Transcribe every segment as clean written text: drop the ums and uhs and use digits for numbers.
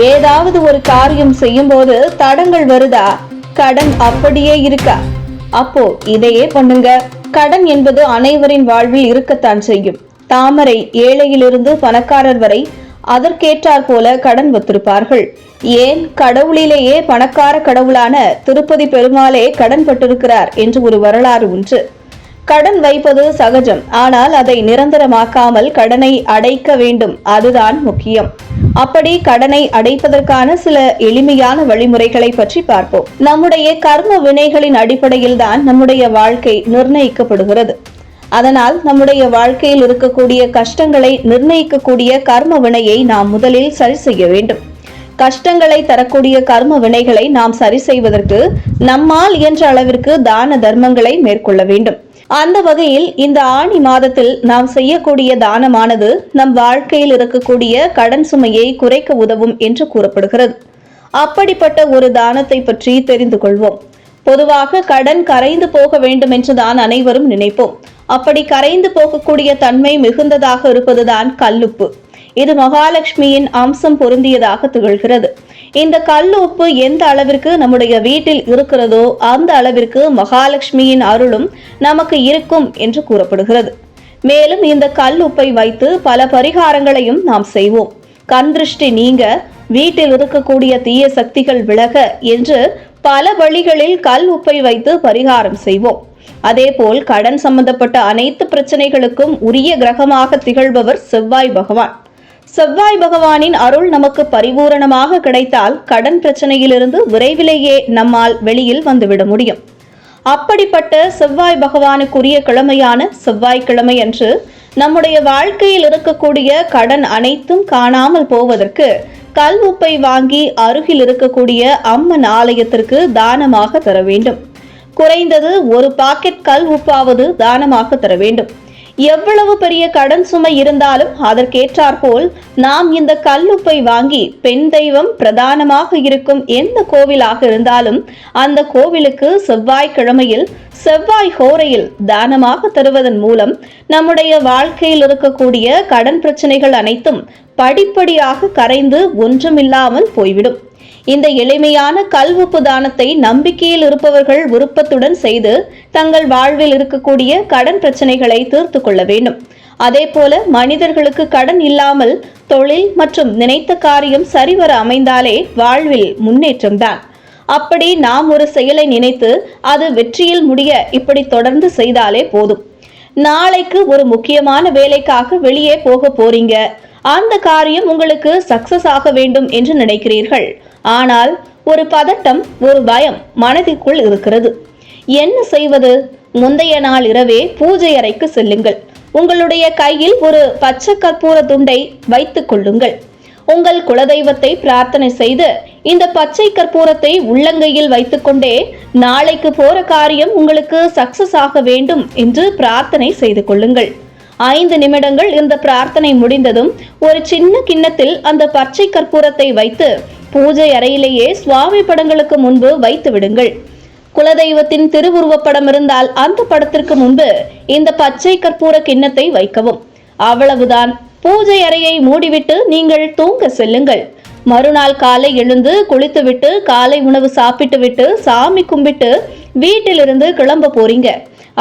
ஏதாவது ஒரு காரியம் செய்யும் போது தடங்கள் வருதா? கடன் அப்படியே இருக்கா? அப்போ இதையே பண்ணுங்க. கடன் என்பது அனைவரின் வாழ்வில் இருக்கத்தான் செய்யும். தாமரை ஏழையிலிருந்து பணக்காரர் வரை அதற்கேற்றாற் போல கடன் வைத்திருப்பார்கள். ஏன் கடவுளிலேயே பணக்கார கடவுளான திருப்பதி பெருமாளே கடன் பட்டிருக்கிறார் என்று ஒரு வரலாறு உண்டு. கடன் வைப்பது சகஜம், ஆனால் அதை நிரந்தரமாக்காமல் கடனை அடைக்க வேண்டும், அதுதான் முக்கியம். அப்படி கடனை அடைப்பதற்கான சில எளிமையான வழிமுறைகளை பற்றி பார்ப்போம். நம்முடைய கர்ம வினைகளின் அடிப்படையில் தான் நம்முடைய வாழ்க்கை நிர்ணயிக்கப்படுகிறது. அதனால் நம்முடைய வாழ்க்கையில் இருக்கக்கூடிய கஷ்டங்களை நிர்ணயிக்கக்கூடிய கர்ம வினையை நாம் முதலில் சரி செய்ய வேண்டும். கஷ்டங்களை தரக்கூடிய கர்ம வினைகளை நாம் சரி செய்வதற்கு நம்மால் இயன்ற அளவிற்கு தான தர்மங்களை மேற்கொள்ள வேண்டும். அந்த வகையில் இந்த ஆணி மாதத்தில் நாம் செய்யக்கூடிய தானமானது நம் வாழ்க்கையில் இருக்கக்கூடிய கடன் சுமையை குறைக்க உதவும் என்று கூறப்படுகிறது. அப்படிப்பட்ட ஒரு தானத்தை பற்றி தெரிந்து கொள்வோம். பொதுவாக கடன் கரைந்து போக வேண்டும் என்றுதான் அனைவரும் நினைப்போம். அப்படி கரைந்து போகக்கூடிய தன்மை மிகுந்ததாக இருப்பதுதான் கல்லுப்பு. இது மகாலட்சுமியின் அம்சம் பொருந்தியதாக திகழ்கிறது. இந்த கல் உப்பு எந்த அளவிற்கு நம்முடைய வீட்டில் இருக்கிறதோ அந்த அளவிற்கு மகாலட்சுமியின் அருளும் நமக்கு இருக்கும் என்று கூறப்படுகிறது. மேலும் இந்த கல் உப்பை வைத்து பல பரிகாரங்களையும் நாம் செய்வோம். கண் திருஷ்டி நீங்க, வீட்டில் இருக்கக்கூடிய தீய சக்திகள் விலக என்று பல வழிகளில் கல் உப்பை வைத்து பரிகாரம் செய்வோம். அதேபோல் கடன் சம்பந்தப்பட்ட அனைத்து பிரச்சனைகளுக்கும் உரிய கிரகமாக திகழ்பவர் செவ்வாய் பகவான். செவ்வாய் பகவானின் அருள் நமக்கு பரிபூரணமாக கிடைத்தால் கடன் பிரச்சனையிலிருந்து விரைவிலேயே நம்மால் வெளியில் வந்துவிட முடியும். அப்படிப்பட்ட செவ்வாய் பகவானுக்குரிய கிழமையான செவ்வாய்க்கிழமை அன்று நம்முடைய வாழ்க்கையில் இருக்கக்கூடிய கடன் அனைத்தும் காணாமல் போவதற்கு கல் உப்பை வாங்கி அருகில் இருக்கக்கூடிய அம்மன் ஆலயத்திற்கு தானமாக தர வேண்டும். குறைந்தது ஒரு பாக்கெட் கல் உப்பாவது தானமாக தர வேண்டும். எவ்வளவு பெரிய கடன் சுமை இருந்தாலும் அதற்கேற்றாற்போல் நாம் இந்த கல்லுப்பை வாங்கி பெண் தெய்வம் பிரதானமாக இருக்கும் எந்த கோவிலாக இருந்தாலும் அந்த கோவிலுக்கு செவ்வாய்க்கிழமையில் செவ்வாய் ஹோரையில் தானமாக தருவதன் மூலம் நம்முடைய வாழ்க்கையில் இருக்கக்கூடிய கடன் பிரச்சனைகள் அனைத்தும் படிப்படியாக கரைந்து ஒன்றுமில்லாமல் போய்விடும். இந்த எளிமையான கல் உப்பு தானத்தை நம்பிக்கையில் இருப்பவர்கள் விருப்பத்துடன் செய்து தங்கள் வாழ்வில் இருக்கக்கூடிய கடன் பிரச்சனைகளை தீர்த்து கொள்ள வேண்டும். அதே போல மனிதர்களுக்கு கடன் இல்லாமல் தொழில் மற்றும் நினைத்த காரியம் சரிவர அமைந்தாலே வாழ்வில் முன்னேற்றம்தான். அப்படி நாம் ஒரு செயலை நினைத்து அது வெற்றியில் முடிய இப்படி தொடர்ந்து செய்தாலே போதும். நாளைக்கு ஒரு முக்கியமான வேலைக்காக வெளியே போக போறீங்க. அந்த காரியம் உங்களுக்கு சக்சஸ் ஆக வேண்டும் என்று நினைக்கிறீர்கள். ஆனால் ஒரு பதட்டம், ஒரு பயம் மனதிற்குள் இருக்கிறது. என்ன செய்வது? முந்தைய நாள் இரவே பூஜை அறைக்கு செல்லுங்கள். உங்களுடைய கையில் ஒரு பச்சை கற்பூர துண்டை வைத்துக் கொள்ளுங்கள். உங்கள் குலதெய்வத்தை பிரார்த்தனை செய்து இந்த பச்சை கற்பூரத்தை உள்ளங்கையில் வைத்துக்கொண்டே நாளைக்கு போற காரியம் உங்களுக்கு சக்சஸ் ஆக வேண்டும் என்று பிரார்த்தனை செய்து கொள்ளுங்கள். 5 நிமிடங்கள் இந்த பிரார்த்தனை முடிந்ததும் ஒரு சின்ன கிண்ணத்தில் அந்த பச்சை கற்பூரத்தை வைத்து பூஜை அறையிலேயே சுவாமி படங்களுக்கு முன்பு வைத்து விடுங்கள். குலதெய்வத்தின் திருவுருவப்படம் இருந்தால் அந்த படத்திற்கு முன்பு இந்த பச்சை கற்பூர கிண்ணத்தை வைக்கவும். அவ்வளவுதான். பூஜை அறையை மூடிவிட்டு நீங்கள் தூங்க செல்லுங்கள். மறுநாள் காலை எழுந்து குளித்துவிட்டு காலை உணவு சாப்பிட்டு விட்டு சாமி கும்பிட்டு வீட்டிலிருந்து கிளம்ப போறீங்க.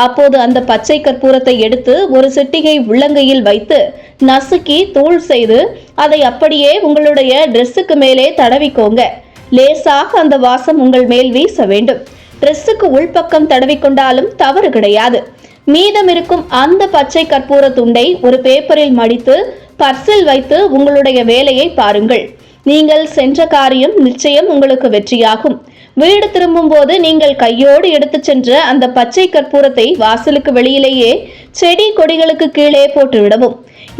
அப்போது அந்த பச்சை கற்பூரத்தை எடுத்து ஒரு சிட்டிகை உள்ளங்கையில் வைத்து நசுக்கி தூள் செய்து அதை அப்படியே உங்களுடைய ட்ரெஸ்ஸுக்கு மேலே தடவிக்கோங்க. லேசாக அந்த வாசம் உங்கள் மேல் வீச வேண்டும். ட்ரெஸ்ஸுக்கு உள்பக்கம் தடவிக்கொண்டாலும் தவறு கிடையாது. மீதம் இருக்கும் அந்த பச்சை கற்பூர துண்டை ஒரு பேப்பரில் மடித்து பர்சில் வைத்து உங்களுடைய வேலையை பாருங்கள். நீங்கள் சென்ற காரியம் நிச்சயம் உங்களுக்கு வெற்றியாகும். வீடு திரும்பும் போது நீங்கள் கையோடு எடுத்து சென்ற அந்த பச்சை கற்பூரத்தை வாசலுக்கு வெளியிலேயே செடி கொடிகளுக்கு கீழே போட்டு விடவும்.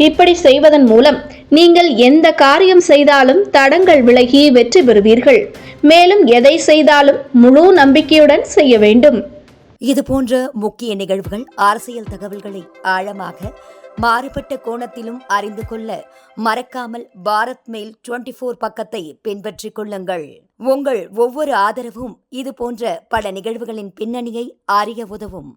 இப்படி செய்வதன் மூலம் நீங்கள் எந்த காரியம் செய்தாலும் தடங்கள் விலகி வெற்றி பெறுவீர்கள். மேலும் எதை செய்தாலும் முழு நம்பிக்கையுடன் செய்ய வேண்டும். இது போன்ற முக்கிய நிகழ்வுகள், அரசியல் தகவல்களை ஆழமாக மாறுபட்ட கோணத்திலும் அறிந்து கொள்ள மறக்காமல் பாரத் மெயில் 24 பக்கத்தை பின்பற்றிக் கொள்ளுங்கள். உங்கள் ஒவ்வொரு ஆதரவும் இது போன்ற பல நிகழ்வுகளின் பின்னணியை அறிய உதவும்.